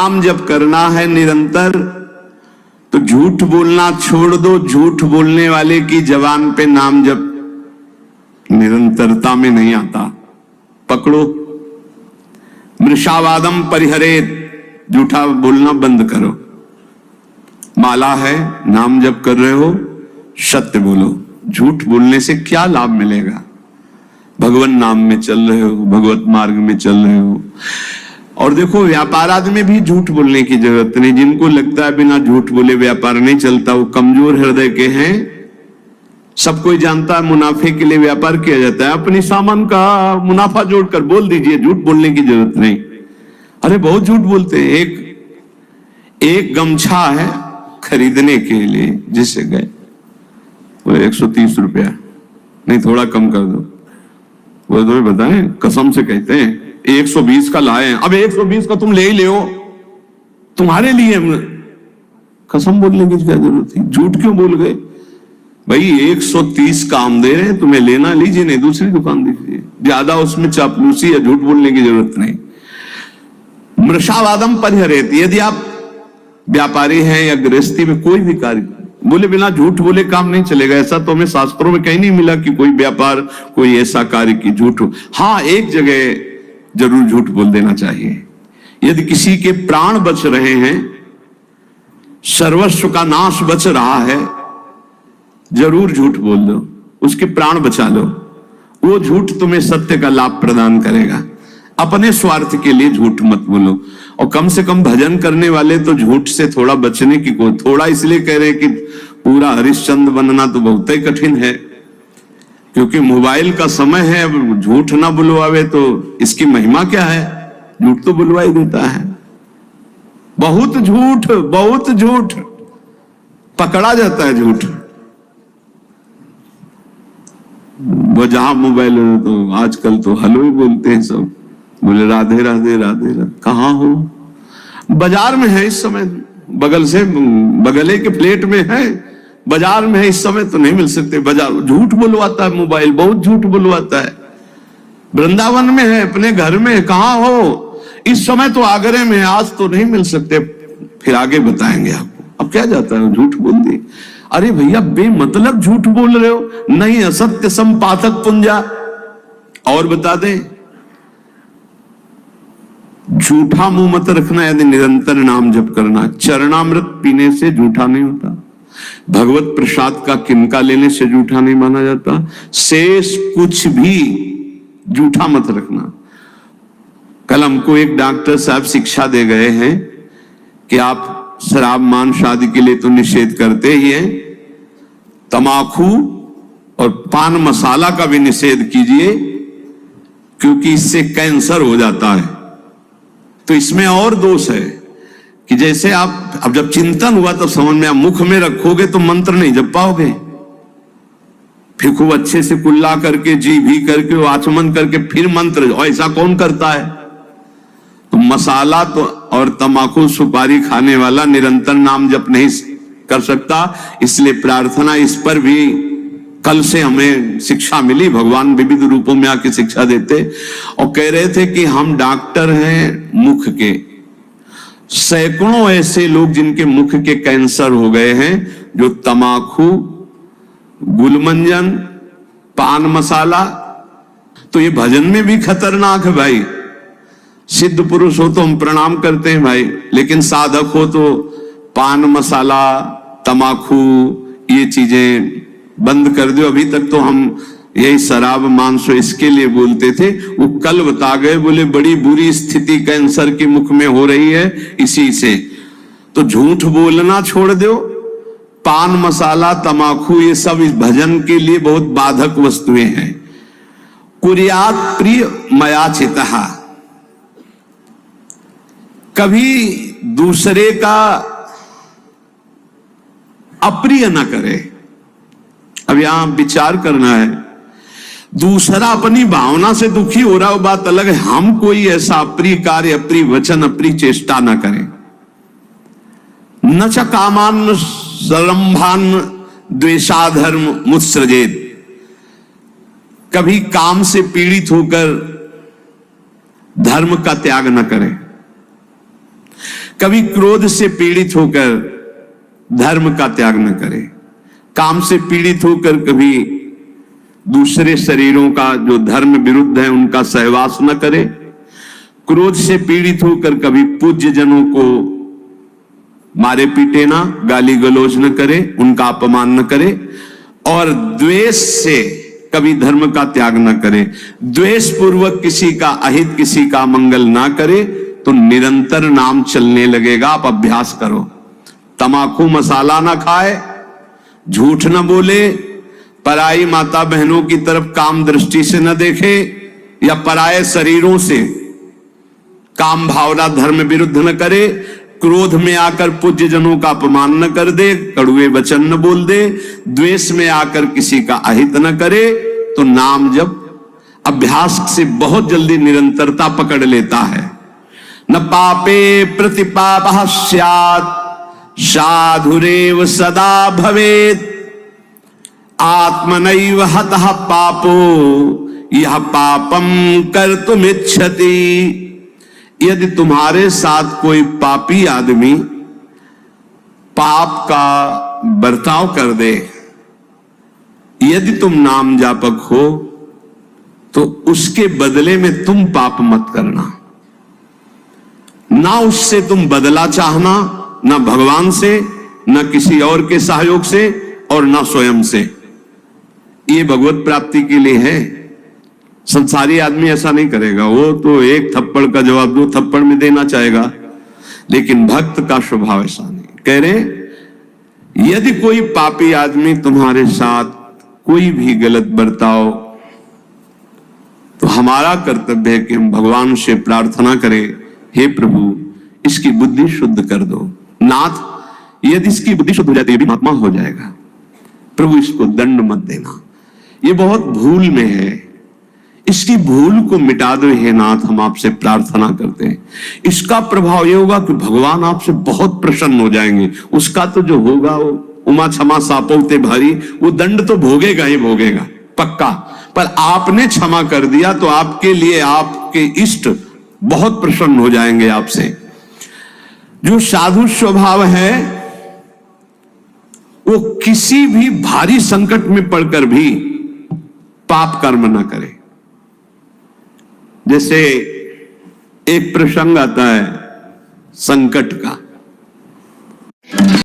नाम जप करना है निरंतर, तो झूठ बोलना छोड़ दो। झूठ बोलने वाले की जबान पे नाम जप निरंतरता में नहीं आता। पकड़ो, मृषावादम परिहरेत, झूठा बोलना बंद करो। माला है, नाम जप कर रहे हो, सत्य बोलो। झूठ बोलने से क्या लाभ मिलेगा? भगवान नाम में चल रहे हो, भगवत मार्ग में चल रहे हो। और देखो, व्यापार आदि में भी झूठ बोलने की जरूरत नहीं। जिनको लगता है बिना झूठ बोले व्यापार नहीं चलता, वो कमजोर हृदय के हैं। सब कोई जानता है मुनाफे के लिए व्यापार किया जाता है। अपनी सामान का मुनाफा जोड़कर बोल दीजिए, झूठ बोलने की जरूरत नहीं। अरे बहुत झूठ बोलते हैं। एक गमछा है खरीदने के लिए, जिससे गए वो 130 रुपया, नहीं थोड़ा कम कर दो। वो तो बताएं, कसम से कहते हैं 120 का लाए। अब 120 का तुम ले ही ले, तुम्हारे लिए कसम बोलने की क्या जरूरत थी? झूठ क्यों बोल गए? भाई 130 काम दे रहे हैं, तुम्हें लेना लीजिए, नहीं दूसरी दुकान दीजिए। ज्यादा उसमें चापलूसी या झूठ बोलने की जरूरत नहीं। मृषावादम परिहरेत, यदि आप व्यापारी हैं या गृहस्थी में कोई भी कार्य बोले बिना झूठ बोले काम नहीं चलेगा। ऐसा तो हमें शास्त्रों में कहीं नहीं मिला कि कोई व्यापार, कोई ऐसा कार्य की झूठ हो। हाँ, एक जगह जरूर झूठ बोल देना चाहिए। यदि किसी के प्राण बच रहे हैं, सर्वस्व का नाश बच रहा है, जरूर झूठ बोल दो, उसके प्राण बचा लो। वो झूठ तुम्हें सत्य का लाभ प्रदान करेगा। अपने स्वार्थ के लिए झूठ मत बोलो। और कम से कम भजन करने वाले तो झूठ से थोड़ा बचने की को, थोड़ा इसलिए कह रहे हैं कि पूरा हरिश्चंद्र बनना तो बहुत ही कठिन है, क्योंकि मोबाइल का समय है। अब झूठ ना बुलवावे तो इसकी महिमा क्या है? झूठ तो बुलवा ही देता है। बहुत झूठ पकड़ा जाता है। झूठ वो जहां मोबाइल तो आजकल तो हेलो ही बोलते हैं सब, बोले राधे राधे राधे राधे। कहाँ हो? बाजार में है इस समय, बगले के फ्लैट में है, बाजार में है इस समय, तो नहीं मिल सकते। बाजार झूठ बुलवाता है, मोबाइल बहुत झूठ बुलवाता है। वृंदावन में है, अपने घर में है, कहाँ हो? इस समय तो आगरे में है, आज तो नहीं मिल सकते, फिर आगे बताएंगे आपको। अब क्या जाता है, झूठ बोल दी। अरे भैया, बेमतलब झूठ बोल रहे हो। नहीं, असत्य संपातक पुंजा। और बता दें, झूठा मुंह मत रखना। यदि निरंतर नाम जप करना, चरणामृत पीने से झूठा नहीं होता, भगवत प्रसाद का किनका लेने से झूठा नहीं माना जाता। शेष कुछ भी झूठा मत रखना। कल हमको एक डॉक्टर साहब शिक्षा दे गए हैं कि आप शराब मांस आदि के लिए तो निषेध करते ही हैं, तमाकू और पान मसाला का भी निषेध कीजिए, क्योंकि इससे कैंसर हो जाता है। तो इसमें और दोष है कि जैसे आप, अब जब चिंतन हुआ तब समझ में, आप मुख में रखोगे तो मंत्र नहीं जप पाओगे। फिर खूब अच्छे से कुल्ला करके, जी भी करके, आचमन करके फिर मंत्र, और ऐसा कौन करता है? तो मसाला तो और तमाकू सुपारी खाने वाला निरंतर नाम जप नहीं कर सकता। इसलिए प्रार्थना इस पर भी कल से हमें शिक्षा मिली। भगवान विविध रूपों में आके शिक्षा देते और कह रहे थे कि हम डॉक्टर हैं मुख के। सैकड़ों ऐसे लोग जिनके मुख के कैंसर हो गए हैं, जो तमाकू, गुलमंजन, पान मसाला, तो ये भजन में भी खतरनाक है भाई। सिद्ध पुरुष हो तो हम प्रणाम करते हैं भाई, लेकिन साधक हो तो पान मसाला, तमाकू, ये चीजें बंद कर दो। अभी तक तो हम यही शराब मांस इसके लिए बोलते थे, वो कल बता गए, बोले बड़ी बुरी स्थिति कैंसर की मुख में हो रही है इसी से। तो झूठ बोलना छोड़ दो। पान मसाला, तमाकू, ये सब इस भजन के लिए बहुत बाधक वस्तुएं हैं। कुर्यात प्रिय मया चितः, कभी दूसरे का अप्रिय न करे। अब यहां विचार करना है, दूसरा अपनी भावना से दुखी हो रहा हो बात अलग है, हम कोई ऐसा अप्रिय कार्य, अप्रिय वचन, अप्रिय चेष्टा न करें। न च कामान सरंभान द्वेषाधर्म मुत्सृजेत, कभी काम से पीड़ित होकर धर्म का त्याग न करें। कभी क्रोध से पीड़ित होकर धर्म का त्याग न करे, काम से पीड़ित होकर कभी दूसरे शरीरों का जो धर्म विरुद्ध है उनका सहवास न करे, क्रोध से पीड़ित होकर कभी पूज्य जनों को मारे पीटे ना, गाली गलौज न करे, उनका अपमान न करे, और द्वेष से कभी धर्म का त्याग न करे, द्वेष पूर्वक किसी का अहित, किसी का मंगल ना करे, तो निरंतर नाम चलने लगेगा। आप अभ्यास करो, तमाकू मसाला ना खाए, झूठ न बोले, पराई माता बहनों की तरफ काम दृष्टि से न देखे, या पराये शरीरों से काम भावना धर्म विरुद्ध न करे, क्रोध में आकर पूज्य जनों का अपमान न कर दे, कड़वे वचन न बोल दे, द्वेष में आकर किसी का अहित न करे, तो नाम जब अभ्यास से बहुत जल्दी निरंतरता पकड़ लेता है। न पापे प्रतिपापः स्यात् साधुरेव सदा भवेत्, आत्मनैव हतः पापो यह पापम कर्तुमिच्छति। यदि तुम्हारे साथ कोई पापी आदमी पाप का बर्ताव कर दे, यदि तुम नाम जापक हो, तो उसके बदले में तुम पाप मत करना। ना उससे तुम बदला चाहना, ना भगवान से, ना किसी और के सहयोग से, और ना स्वयं से। ये भगवत प्राप्ति के लिए है। संसारी आदमी ऐसा नहीं करेगा, वो तो एक थप्पड़ का जवाब 2 थप्पड़ में देना चाहेगा, लेकिन भक्त का स्वभाव ऐसा नहीं। कह रहे यदि कोई पापी आदमी तुम्हारे साथ कोई भी गलत बर्ताव, तो हमारा कर्तव्य है कि हम भगवान से प्रार्थना करें, हे प्रभु इसकी बुद्धि शुद्ध कर दो। नाथ यदि इसकी बुद्धि शुद्ध हो जाती है, ये भी महात्मा हो जाएगा, प्रभु इसको दंड मत देना, ये बहुत भूल में है, इसकी भूल को मिटा दो हे नाथ, हम आपसे प्रार्थना करते हैं। इसका प्रभाव ये होगा कि भगवान आपसे बहुत प्रसन्न हो जाएंगे। उसका तो जो होगा वो उमा क्षमा सापोते भारी, वो दंड तो भोगेगा ही भोगेगा पक्का, पर आपने क्षमा कर दिया तो आपके लिए आपके इष्ट बहुत प्रसन्न हो जाएंगे आपसे। जो साधु स्वभाव है वो किसी भी भारी संकट में पड़कर भी पाप कर्म ना करे। जैसे एक प्रसंग आता है संकट का,